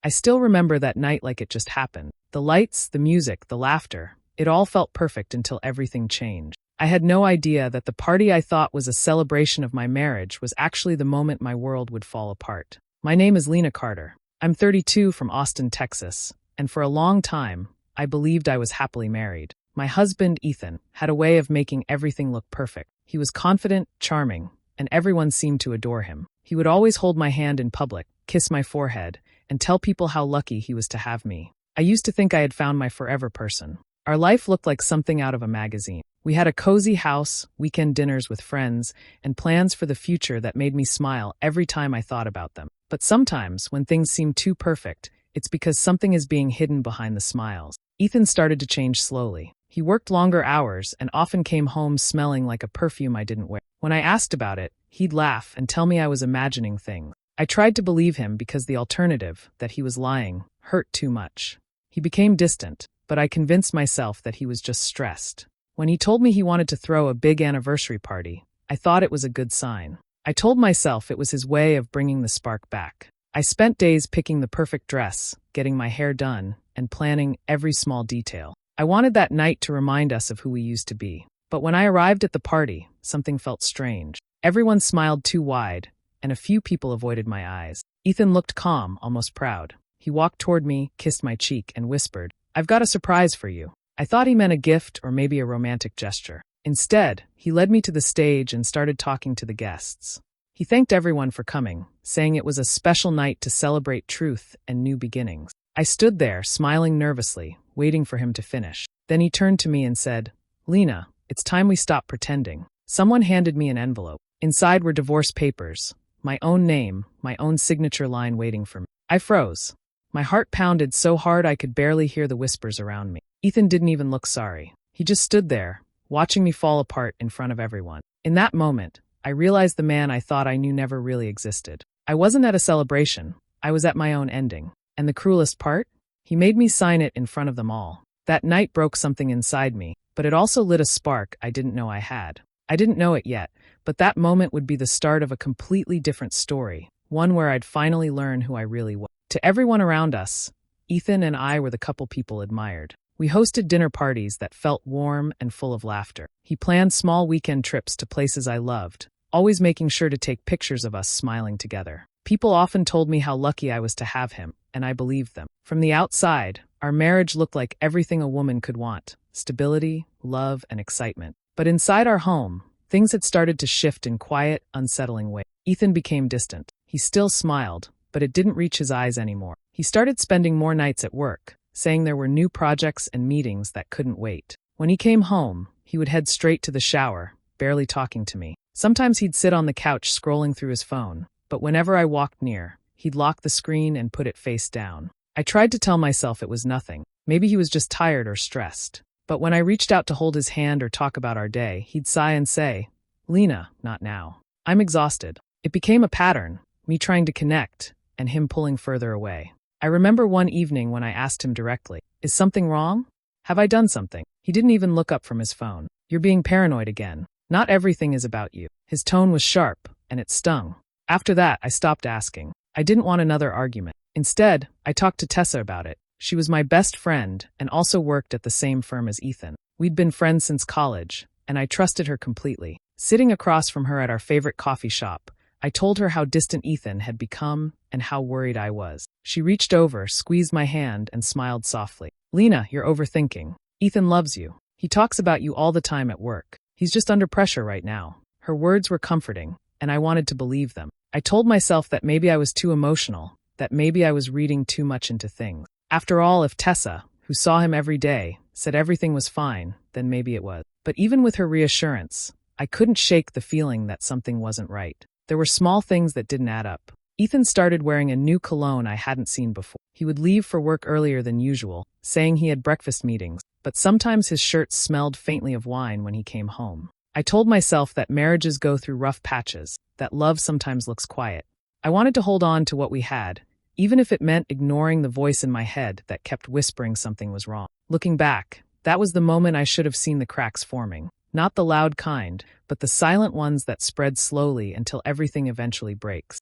I still remember that night like it just happened. The lights, the music, the laughter, it all felt perfect until everything changed. I had no idea that the party I thought was a celebration of my marriage was actually the moment my world would fall apart. My name is Lena Carter. I'm 32 from Austin, Texas, and for a long time, I believed I was happily married. My husband, Ethan, had a way of making everything look perfect. He was confident, charming, and everyone seemed to adore him. He would always hold my hand in public, kiss my forehead, and tell people how lucky he was to have me. I used to think I had found my forever person. Our life looked like something out of a magazine. We had a cozy house, weekend dinners with friends, and plans for the future that made me smile every time I thought about them. But sometimes, when things seem too perfect, it's because something is being hidden behind the smiles. Ethan started to change slowly. He worked longer hours and often came home smelling like a perfume I didn't wear. When I asked about it, he'd laugh and tell me I was imagining things. I tried to believe him because the alternative, that he was lying, hurt too much. He became distant, but I convinced myself that he was just stressed. When he told me he wanted to throw a big anniversary party, I thought it was a good sign. I told myself it was his way of bringing the spark back. I spent days picking the perfect dress, getting my hair done, and planning every small detail. I wanted that night to remind us of who we used to be. But when I arrived at the party, something felt strange. Everyone smiled too wide, and a few people avoided my eyes. Ethan looked calm, almost proud. He walked toward me, kissed my cheek, and whispered, "I've got a surprise for you." I thought he meant a gift or maybe a romantic gesture. Instead, he led me to the stage and started talking to the guests. He thanked everyone for coming, saying it was a special night to celebrate truth and new beginnings. I stood there, smiling nervously, waiting for him to finish. Then he turned to me and said, "Lena, it's time we stop pretending." Someone handed me an envelope. Inside were divorce papers, my own name, my own signature line waiting for me. I froze. My heart pounded so hard I could barely hear the whispers around me. Ethan didn't even look sorry. He just stood there, watching me fall apart in front of everyone. In that moment, I realized the man I thought I knew never really existed. I wasn't at a celebration. I was at my own ending. And the cruelest part? He made me sign it in front of them all. That night broke something inside me, but it also lit a spark I didn't know I had. I didn't know it yet, but that moment would be the start of a completely different story, one where I'd finally learn who I really was. To everyone around us, Ethan and I were the couple people admired. We hosted dinner parties that felt warm and full of laughter. He planned small weekend trips to places I loved, always making sure to take pictures of us smiling together. People often told me how lucky I was to have him, and I believed them. From the outside, our marriage looked like everything a woman could want: stability, love, and excitement. But inside our home, things had started to shift in quiet, unsettling ways. Ethan became distant. He still smiled, but it didn't reach his eyes anymore. He started spending more nights at work, saying there were new projects and meetings that couldn't wait. When he came home, he would head straight to the shower, barely talking to me. Sometimes he'd sit on the couch scrolling through his phone, but whenever I walked near, he'd lock the screen and put it face down. I tried to tell myself it was nothing. Maybe he was just tired or stressed. But when I reached out to hold his hand or talk about our day, he'd sigh and say, "Lena, not now. I'm exhausted." It became a pattern, me trying to connect, and him pulling further away. I remember one evening when I asked him directly, "Is something wrong? Have I done something?" He didn't even look up from his phone. "You're being paranoid again. Not everything is about you." His tone was sharp, and it stung. After that, I stopped asking. I didn't want another argument. Instead, I talked to Tessa about it. She was my best friend and also worked at the same firm as Ethan. We'd been friends since college, and I trusted her completely. Sitting across from her at our favorite coffee shop, I told her how distant Ethan had become and how worried I was. She reached over, squeezed my hand, and smiled softly. "Lena, you're overthinking. Ethan loves you. He talks about you all the time at work. He's just under pressure right now." Her words were comforting, and I wanted to believe them. I told myself that maybe I was too emotional, that maybe I was reading too much into things. After all, if Tessa, who saw him every day, said everything was fine, then maybe it was. But even with her reassurance, I couldn't shake the feeling that something wasn't right. There were small things that didn't add up. Ethan started wearing a new cologne I hadn't seen before. He would leave for work earlier than usual, saying he had breakfast meetings, but sometimes his shirt smelled faintly of wine when he came home. I told myself that marriages go through rough patches, that love sometimes looks quiet. I wanted to hold on to what we had, even if it meant ignoring the voice in my head that kept whispering something was wrong. Looking back, that was the moment I should have seen the cracks forming. Not the loud kind, but the silent ones that spread slowly until everything eventually breaks.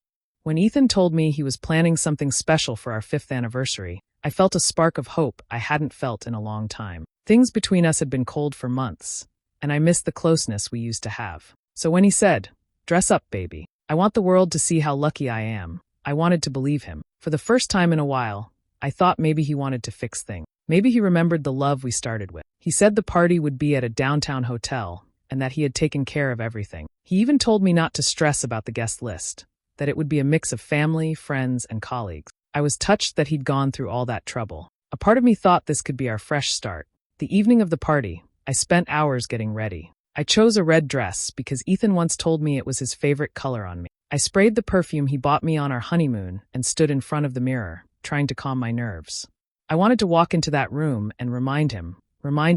When Ethan told me he was planning something special for our 5th anniversary, I felt a spark of hope I hadn't felt in a long time. Things between us had been cold for months, and I missed the closeness we used to have. So when he said, "Dress up, baby. I want the world to see how lucky I am," I wanted to believe him. For the first time in a while, I thought maybe he wanted to fix things. Maybe he remembered the love we started with. He said the party would be at a downtown hotel, and that he had taken care of everything. He even told me not to stress about the guest list, that it would be a mix of family, friends, and colleagues. I was touched that he'd gone through all that trouble. A part of me thought this could be our fresh start. The evening of the party, I spent hours getting ready. I chose a red dress because Ethan once told me it was his favorite color on me. I sprayed the perfume he bought me on our honeymoon and stood in front of the mirror, trying to calm my nerves. I wanted to walk into that room and remind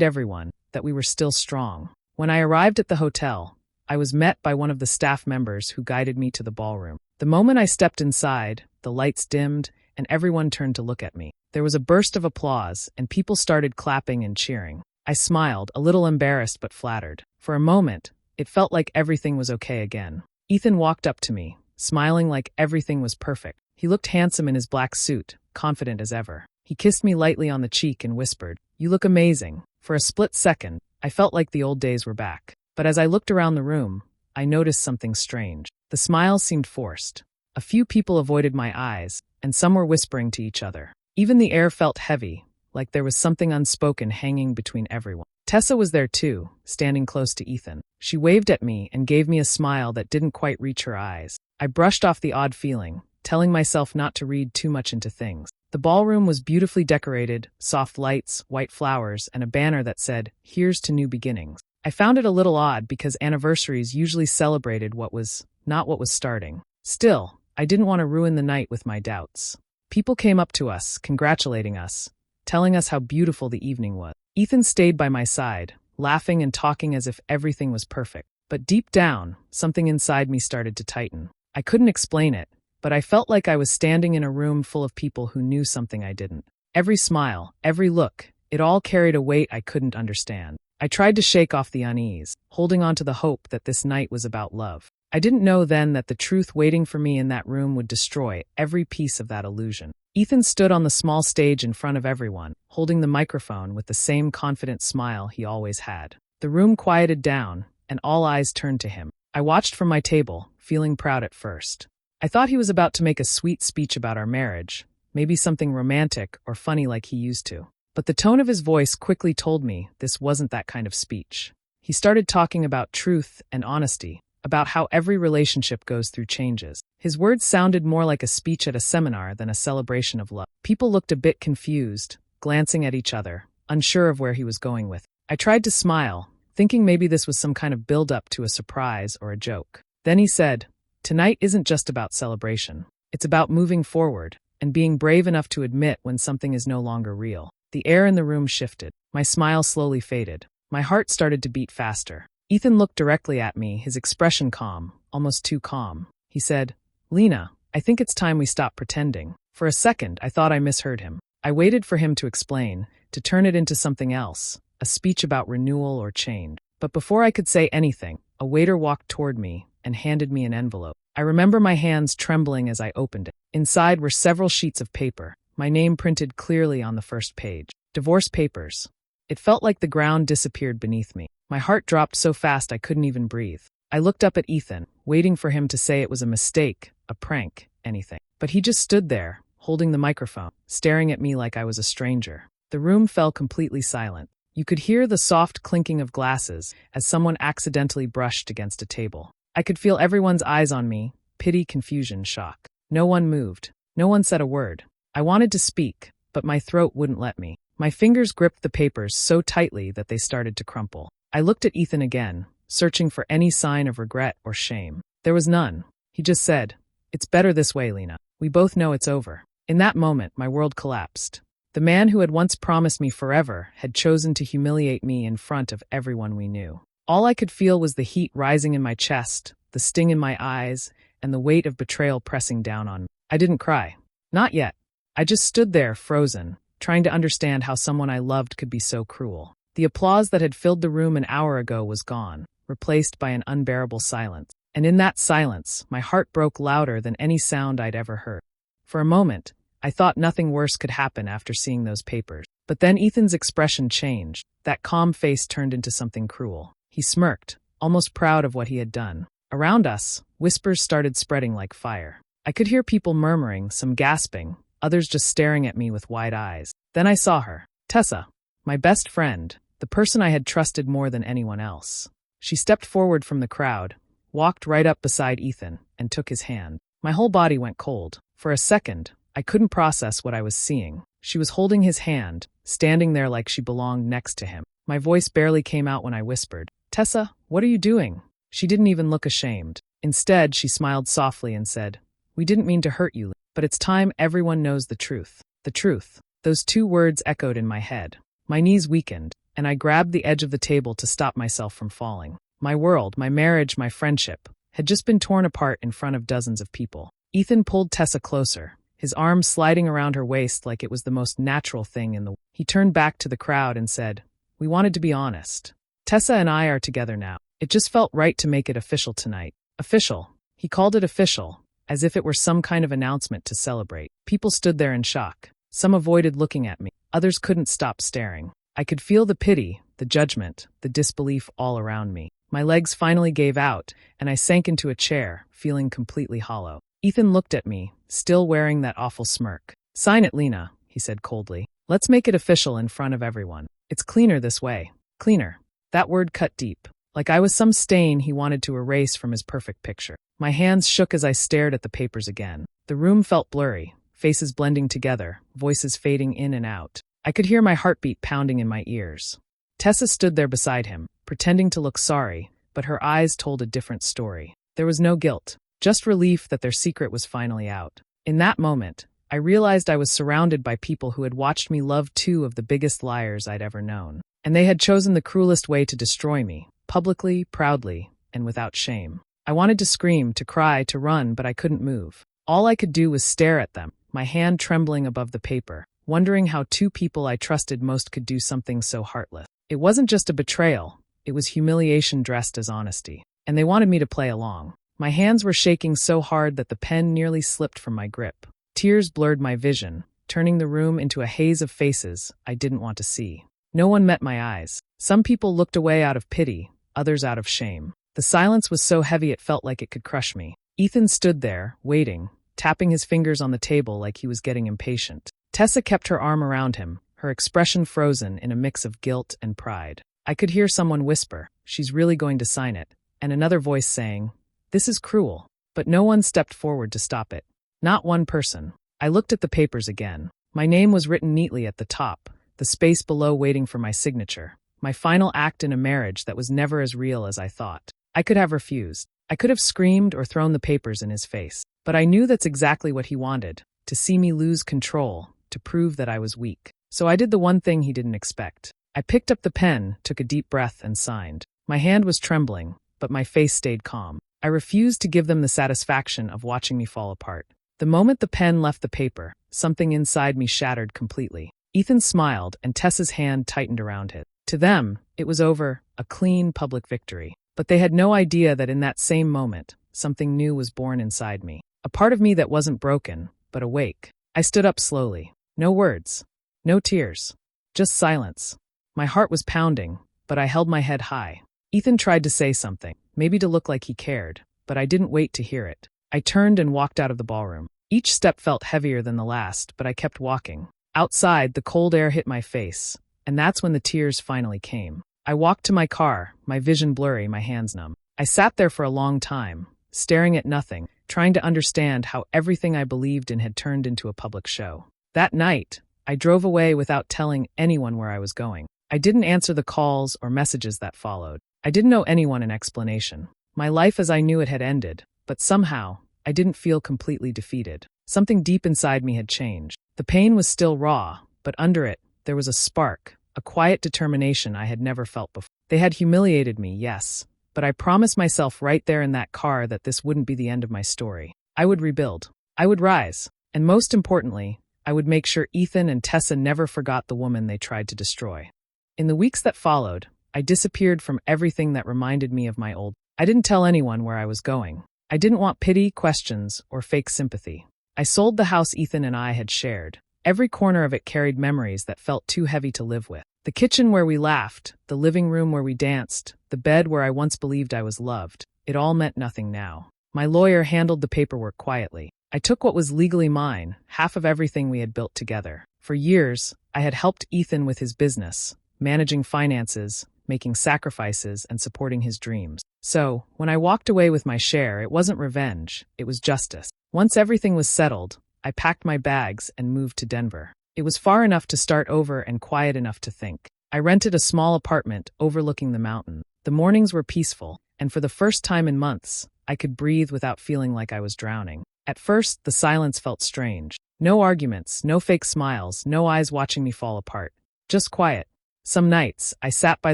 everyone, that we were still strong. When I arrived at the hotel, I was met by one of the staff members who guided me to the ballroom. The moment I stepped inside, the lights dimmed, and everyone turned to look at me. There was a burst of applause, and people started clapping and cheering. I smiled, a little embarrassed but flattered. For a moment, it felt like everything was okay again. Ethan walked up to me, smiling like everything was perfect. He looked handsome in his black suit, confident as ever. He kissed me lightly on the cheek and whispered, "You look amazing." For a split second, I felt like the old days were back. But as I looked around the room, I noticed something strange. The smiles seemed forced. A few people avoided my eyes, and some were whispering to each other. Even the air felt heavy, like there was something unspoken hanging between everyone. Tessa was there too, standing close to Ethan. She waved at me and gave me a smile that didn't quite reach her eyes. I brushed off the odd feeling, telling myself not to read too much into things. The ballroom was beautifully decorated, soft lights, white flowers, and a banner that said, "Here's to new beginnings." I found it a little odd because anniversaries usually celebrated what was not what was starting. Still, I didn't want to ruin the night with my doubts. People came up to us, congratulating us, telling us how beautiful the evening was. Ethan stayed by my side, laughing and talking as if everything was perfect. But deep down, something inside me started to tighten. I couldn't explain it, but I felt like I was standing in a room full of people who knew something I didn't. Every smile, every look, it all carried a weight I couldn't understand. I tried to shake off the unease, holding on to the hope that this night was about love. I didn't know then that the truth waiting for me in that room would destroy every piece of that illusion. Ethan stood on the small stage in front of everyone, holding the microphone with the same confident smile he always had. The room quieted down, and all eyes turned to him. I watched from my table, feeling proud at first. I thought he was about to make a sweet speech about our marriage, maybe something romantic or funny like he used to. But the tone of his voice quickly told me this wasn't that kind of speech. He started talking about truth and honesty, about how every relationship goes through changes. His words sounded more like a speech at a seminar than a celebration of love. People looked a bit confused, glancing at each other, unsure of where he was going with it. I tried to smile, thinking maybe this was some kind of build-up to a surprise or a joke. Then he said, "Tonight isn't just about celebration. It's about moving forward and being brave enough to admit when something is no longer real." The air in the room shifted. My smile slowly faded. My heart started to beat faster. Ethan looked directly at me, his expression calm, almost too calm. He said, "Lena, I think it's time we stop pretending." For a second, I thought I misheard him. I waited for him to explain, to turn it into something else, a speech about renewal or change. But before I could say anything, a waiter walked toward me and handed me an envelope. I remember my hands trembling as I opened it. Inside were several sheets of paper, my name printed clearly on the first page. Divorce papers. It felt like the ground disappeared beneath me. My heart dropped so fast I couldn't even breathe. I looked up at Ethan, waiting for him to say it was a mistake, a prank, anything. But he just stood there, holding the microphone, staring at me like I was a stranger. The room fell completely silent. You could hear the soft clinking of glasses as someone accidentally brushed against a table. I could feel everyone's eyes on me, pity, confusion, shock. No one moved. No one said a word. I wanted to speak, but my throat wouldn't let me. My fingers gripped the papers so tightly that they started to crumple. I looked at Ethan again, searching for any sign of regret or shame. There was none. He just said, "It's better this way, Lena. We both know it's over." In that moment, my world collapsed. The man who had once promised me forever had chosen to humiliate me in front of everyone we knew. All I could feel was the heat rising in my chest, the sting in my eyes, and the weight of betrayal pressing down on me. I didn't cry. Not yet. I just stood there, frozen, trying to understand how someone I loved could be so cruel. The applause that had filled the room an hour ago was gone, replaced by an unbearable silence. And in that silence, my heart broke louder than any sound I'd ever heard. For a moment, I thought nothing worse could happen after seeing those papers. But then Ethan's expression changed. That calm face turned into something cruel. He smirked, almost proud of what he had done. Around us, whispers started spreading like fire. I could hear people murmuring, some gasping, others just staring at me with wide eyes. Then I saw her. Tessa, my best friend, the person I had trusted more than anyone else. She stepped forward from the crowd, walked right up beside Ethan, and took his hand. My whole body went cold. For a second, I couldn't process what I was seeing. She was holding his hand, standing there like she belonged next to him. My voice barely came out when I whispered, "Tessa, what are you doing?" She didn't even look ashamed. Instead, she smiled softly and said, "We didn't mean to hurt you, but it's time everyone knows the truth." The truth. Those two words echoed in my head. My knees weakened, and I grabbed the edge of the table to stop myself from falling. My world, my marriage, my friendship, had just been torn apart in front of dozens of people. Ethan pulled Tessa closer, his arms sliding around her waist like it was the most natural thing in the world. He turned back to the crowd and said, "We wanted to be honest. Tessa and I are together now. It just felt right to make it official tonight." Official. He called it official, as if it were some kind of announcement to celebrate. People stood there in shock. Some avoided looking at me. Others couldn't stop staring. I could feel the pity, the judgment, the disbelief all around me. My legs finally gave out, and I sank into a chair, feeling completely hollow. Ethan looked at me, still wearing that awful smirk. "Sign it, Lena," he said coldly. "Let's make it official in front of everyone. It's cleaner this way." Cleaner. That word cut deep, like I was some stain he wanted to erase from his perfect picture. My hands shook as I stared at the papers again. The room felt blurry, faces blending together, voices fading in and out. I could hear my heartbeat pounding in my ears. Tessa stood there beside him, pretending to look sorry, but her eyes told a different story. There was no guilt, just relief that their secret was finally out. In that moment, I realized I was surrounded by people who had watched me love two of the biggest liars I'd ever known. And they had chosen the cruelest way to destroy me, publicly, proudly, and without shame. I wanted to scream, to cry, to run, but I couldn't move. All I could do was stare at them, my hand trembling above the paper, wondering how two people I trusted most could do something so heartless. It wasn't just a betrayal, it was humiliation dressed as honesty. And they wanted me to play along. My hands were shaking so hard that the pen nearly slipped from my grip. Tears blurred my vision, turning the room into a haze of faces I didn't want to see. No one met my eyes. Some people looked away out of pity, others out of shame. The silence was so heavy it felt like it could crush me. Ethan stood there, waiting, tapping his fingers on the table like he was getting impatient. Tessa kept her arm around him, her expression frozen in a mix of guilt and pride. I could hear someone whisper, "She's really going to sign it," and another voice saying, "This is cruel." But no one stepped forward to stop it. Not one person. I looked at the papers again. My name was written neatly at the top, the space below waiting for my signature. My final act in a marriage that was never as real as I thought. I could have refused. I could have screamed or thrown the papers in his face. But I knew that's exactly what he wanted, to see me lose control, to prove that I was weak. So I did the one thing he didn't expect. I picked up the pen, took a deep breath, and signed. My hand was trembling, but my face stayed calm. I refused to give them the satisfaction of watching me fall apart. The moment the pen left the paper, something inside me shattered completely. Ethan smiled, and Tessa's hand tightened around his. To them, it was over, a clean public victory. But they had no idea that in that same moment, something new was born inside me. A part of me that wasn't broken, but awake. I stood up slowly. No words. No tears. Just silence. My heart was pounding, but I held my head high. Ethan tried to say something, maybe to look like he cared, but I didn't wait to hear it. I turned and walked out of the ballroom. Each step felt heavier than the last, but I kept walking. Outside, the cold air hit my face, and that's when the tears finally came. I walked to my car, my vision blurry, my hands numb. I sat there for a long time, staring at nothing, trying to understand how everything I believed in had turned into a public show. That night, I drove away without telling anyone where I was going. I didn't answer the calls or messages that followed. I didn't owe anyone an explanation. My life as I knew it had ended, but somehow, I didn't feel completely defeated. Something deep inside me had changed. The pain was still raw, but under it, there was a spark, a quiet determination I had never felt before. They had humiliated me, yes, but I promised myself right there in that car that this wouldn't be the end of my story. I would rebuild. I would rise. And most importantly, I would make sure Ethan and Tessa never forgot the woman they tried to destroy. In the weeks that followed, I disappeared from everything that reminded me of my old. I didn't tell anyone where I was going. I didn't want pity, questions, or fake sympathy. I sold the house Ethan and I had shared. Every corner of it carried memories that felt too heavy to live with. The kitchen where we laughed, the living room where we danced, the bed where I once believed I was loved. It all meant nothing now. My lawyer handled the paperwork quietly. I took what was legally mine, half of everything we had built together. For years, I had helped Ethan with his business, managing finances, making sacrifices, and supporting his dreams. So, when I walked away with my share, it wasn't revenge, it was justice. Once everything was settled, I packed my bags and moved to Denver. It was far enough to start over and quiet enough to think. I rented a small apartment overlooking the mountain. The mornings were peaceful, and for the first time in months, I could breathe without feeling like I was drowning. At first, the silence felt strange. No arguments, no fake smiles, no eyes watching me fall apart. Just quiet. Some nights, I sat by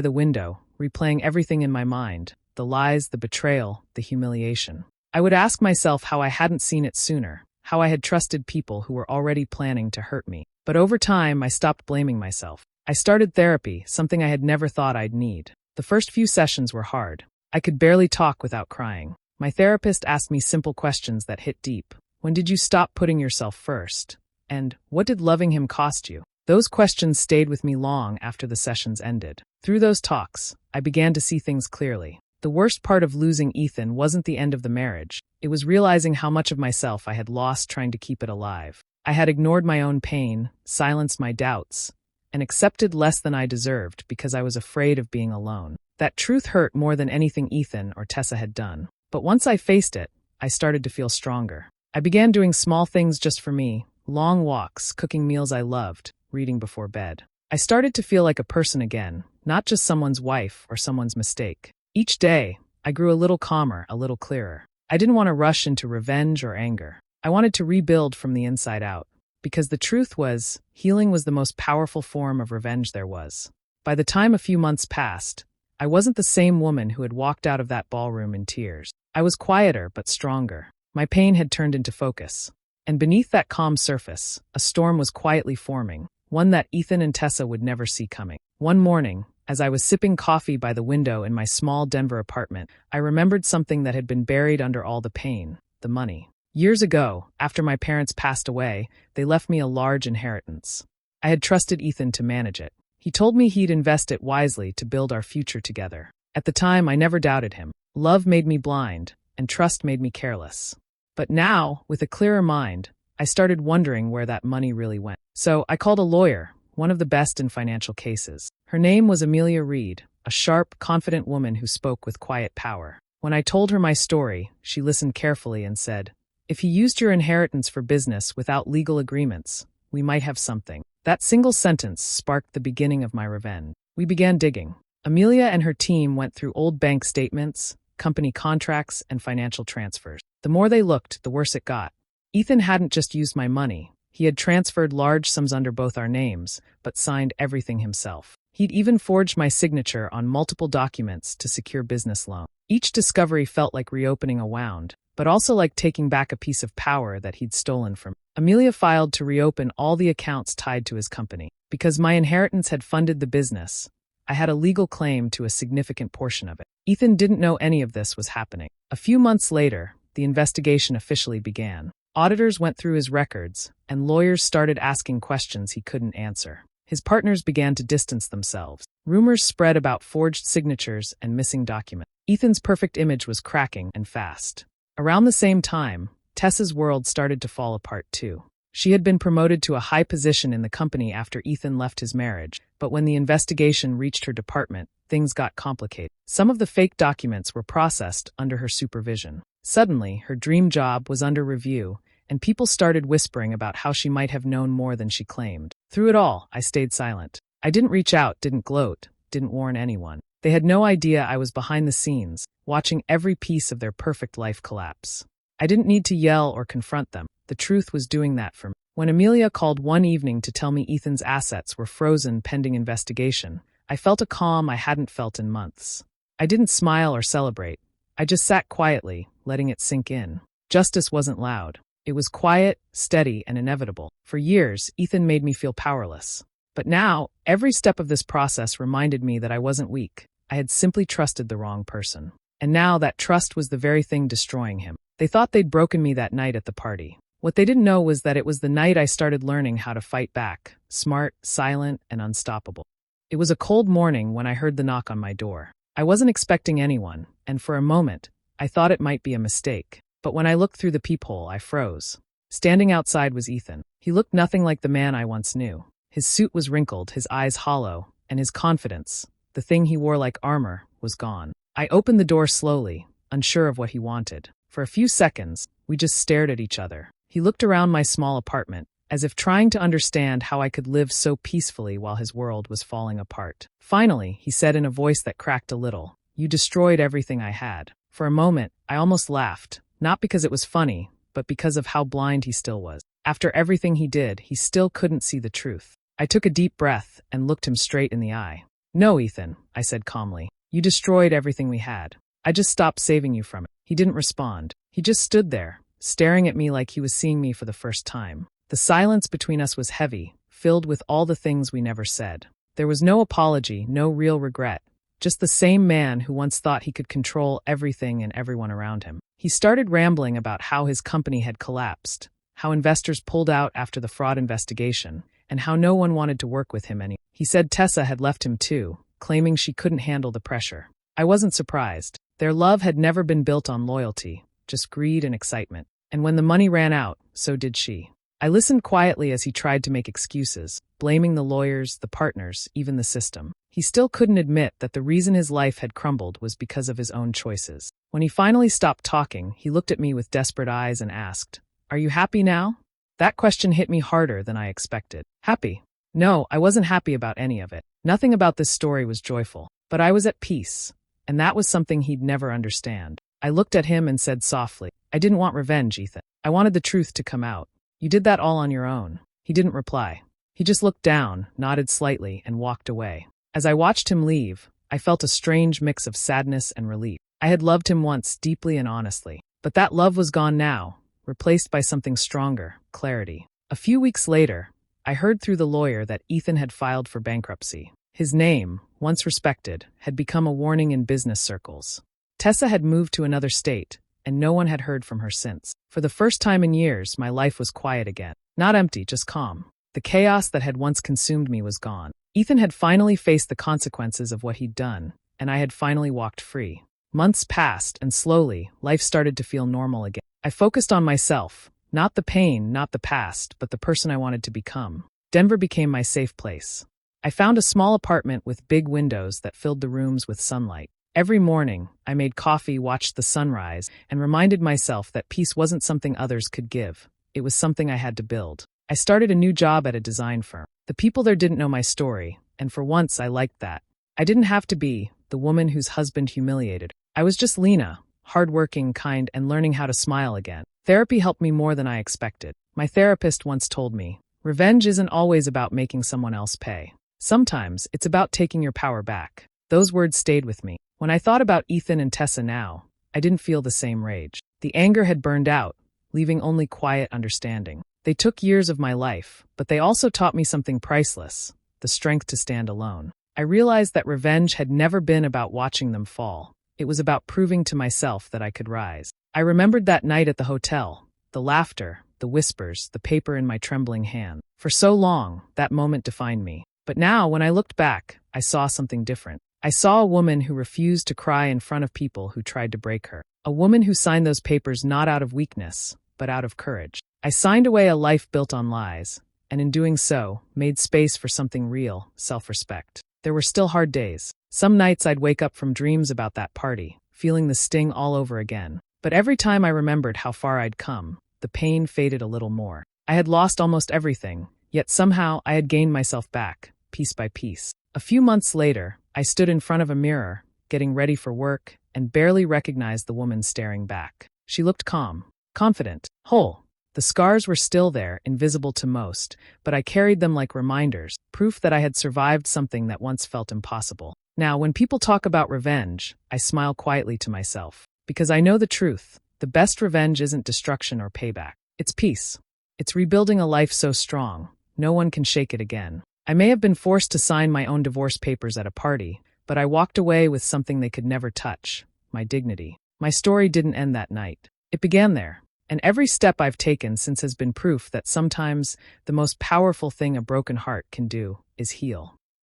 the window, replaying everything in my mind, the lies, the betrayal, the humiliation. I would ask myself how I hadn't seen it sooner, how I had trusted people who were already planning to hurt me. But over time, I stopped blaming myself. I started therapy, something I had never thought I'd need. The first few sessions were hard. I could barely talk without crying. My therapist asked me simple questions that hit deep. When did you stop putting yourself first? And what did loving him cost you? Those questions stayed with me long after the sessions ended. Through those talks, I began to see things clearly. The worst part of losing Ethan wasn't the end of the marriage. It was realizing how much of myself I had lost trying to keep it alive. I had ignored my own pain, silenced my doubts, and accepted less than I deserved because I was afraid of being alone. That truth hurt more than anything Ethan or Tessa had done. But once I faced it, I started to feel stronger. I began doing small things just for me, long walks, cooking meals I loved, reading before bed. I started to feel like a person again, not just someone's wife or someone's mistake. Each day, I grew a little calmer, a little clearer. I didn't want to rush into revenge or anger. I wanted to rebuild from the inside out. Because the truth was, healing was the most powerful form of revenge there was. By the time a few months passed, I wasn't the same woman who had walked out of that ballroom in tears. I was quieter but stronger. My pain had turned into focus. And beneath that calm surface, a storm was quietly forming, one that Ethan and Tessa would never see coming. One morning, as I was sipping coffee by the window in my small Denver apartment, I remembered something that had been buried under all the pain: the money. Years ago, after my parents passed away, they left me a large inheritance. I had trusted Ethan to manage it. He told me he'd invest it wisely to build our future together. At the time, I never doubted him. Love made me blind, and trust made me careless. But now, with a clearer mind, I started wondering where that money really went. So I called a lawyer, one of the best in financial cases. Her name was Amelia Reed, a sharp, confident woman who spoke with quiet power. When I told her my story, she listened carefully and said, "If he used your inheritance for business without legal agreements, we might have something." That single sentence sparked the beginning of my revenge. We began digging. Amelia and her team went through old bank statements, company contracts, and financial transfers. The more they looked, the worse it got. Ethan hadn't just used my money. He had transferred large sums under both our names, but signed everything himself. He'd even forged my signature on multiple documents to secure business loans. Each discovery felt like reopening a wound, but also like taking back a piece of power that he'd stolen from me. Amelia filed to reopen all the accounts tied to his company. Because my inheritance had funded the business, I had a legal claim to a significant portion of it. Ethan didn't know any of this was happening. A few months later, the investigation officially began. Auditors went through his records, and lawyers started asking questions he couldn't answer. His partners began to distance themselves. Rumors spread about forged signatures and missing documents. Ethan's perfect image was cracking, and fast. Around the same time, Tessa's world started to fall apart too. She had been promoted to a high position in the company after Ethan left his marriage, but when the investigation reached her department, things got complicated. Some of the fake documents were processed under her supervision. Suddenly, her dream job was under review, and people started whispering about how she might have known more than she claimed. Through it all, I stayed silent. I didn't reach out, didn't gloat, didn't warn anyone. They had no idea I was behind the scenes, watching every piece of their perfect life collapse. I didn't need to yell or confront them. The truth was doing that for me. When Amelia called one evening to tell me Ethan's assets were frozen pending investigation, I felt a calm I hadn't felt in months. I didn't smile or celebrate. I just sat quietly, letting it sink in. Justice wasn't loud. It was quiet, steady, and inevitable. For years, Ethan made me feel powerless. But now, every step of this process reminded me that I wasn't weak. I had simply trusted the wrong person. And now that trust was the very thing destroying him. They thought they'd broken me that night at the party. What they didn't know was that it was the night I started learning how to fight back, smart, silent, and unstoppable. It was a cold morning when I heard the knock on my door. I wasn't expecting anyone, and for a moment, I thought it might be a mistake. But when I looked through the peephole, I froze. Standing outside was Ethan. He looked nothing like the man I once knew. His suit was wrinkled, his eyes hollow, and his confidence, the thing he wore like armor, was gone. I opened the door slowly, unsure of what he wanted. For a few seconds, we just stared at each other. He looked around my small apartment, as if trying to understand how I could live so peacefully while his world was falling apart. Finally, he said in a voice that cracked a little, "You destroyed everything I had." For a moment, I almost laughed, not because it was funny, but because of how blind he still was. After everything he did, he still couldn't see the truth. I took a deep breath and looked him straight in the eye. "No, Ethan," I said calmly. "You destroyed everything we had. I just stopped saving you from it." He didn't respond. He just stood there, staring at me like he was seeing me for the first time. The silence between us was heavy, filled with all the things we never said. There was no apology, no real regret, just the same man who once thought he could control everything and everyone around him. He started rambling about how his company had collapsed, how investors pulled out after the fraud investigation, and how no one wanted to work with him anymore. He said Tessa had left him too, claiming she couldn't handle the pressure. I wasn't surprised. Their love had never been built on loyalty, just greed and excitement. And when the money ran out, so did she. I listened quietly as he tried to make excuses, blaming the lawyers, the partners, even the system. He still couldn't admit that the reason his life had crumbled was because of his own choices. When he finally stopped talking, he looked at me with desperate eyes and asked, "Are you happy now?" That question hit me harder than I expected. Happy? No, I wasn't happy about any of it. Nothing about this story was joyful. But I was at peace, and that was something he'd never understand. I looked at him and said softly, "I didn't want revenge, Ethan. I wanted the truth to come out. You did that all on your own." He didn't reply. He just looked down, nodded slightly, and walked away. As I watched him leave, I felt a strange mix of sadness and relief. I had loved him once deeply and honestly, but that love was gone now, replaced by something stronger, clarity. A few weeks later, I heard through the lawyer that Ethan had filed for bankruptcy. His name, once respected, had become a warning in business circles. Tessa had moved to another state, and no one had heard from her since. For the first time in years, my life was quiet again. Not empty, just calm. The chaos that had once consumed me was gone. Ethan had finally faced the consequences of what he'd done, and I had finally walked free. Months passed, and slowly, life started to feel normal again. I focused on myself, not the pain, not the past, but the person I wanted to become. Denver became my safe place. I found a small apartment with big windows that filled the rooms with sunlight. Every morning, I made coffee, watched the sunrise, and reminded myself that peace wasn't something others could give. It was something I had to build. I started a new job at a design firm. The people there didn't know my story, and for once I liked that. I didn't have to be the woman whose husband humiliated. I was just Lena, hardworking, kind, and learning how to smile again. Therapy helped me more than I expected. My therapist once told me, revenge isn't always about making someone else pay. Sometimes it's about taking your power back. Those words stayed with me. When I thought about Ethan and Tessa now, I didn't feel the same rage. The anger had burned out, leaving only quiet understanding. They took years of my life, but they also taught me something priceless, the strength to stand alone. I realized that revenge had never been about watching them fall. It was about proving to myself that I could rise. I remembered that night at the hotel, the laughter, the whispers, the paper in my trembling hand. For so long, that moment defined me. But now, when I looked back, I saw something different. I saw a woman who refused to cry in front of people who tried to break her. A woman who signed those papers not out of weakness, but out of courage. I signed away a life built on lies, and in doing so, made space for something real, self-respect. There were still hard days. Some nights I'd wake up from dreams about that party, feeling the sting all over again. But every time I remembered how far I'd come, the pain faded a little more. I had lost almost everything, yet somehow I had gained myself back, piece by piece. A few months later, I stood in front of a mirror, getting ready for work, and barely recognized the woman staring back. She looked calm, confident, whole. The scars were still there, invisible to most, but I carried them like reminders, proof that I had survived something that once felt impossible. Now, when people talk about revenge, I smile quietly to myself, because I know the truth. The best revenge isn't destruction or payback. It's peace. It's rebuilding a life so strong, no one can shake it again. I may have been forced to sign my own divorce papers at a party, but I walked away with something they could never touch, my dignity. My story didn't end that night. It began there. And every step I've taken since has been proof that sometimes the most powerful thing a broken heart can do is heal.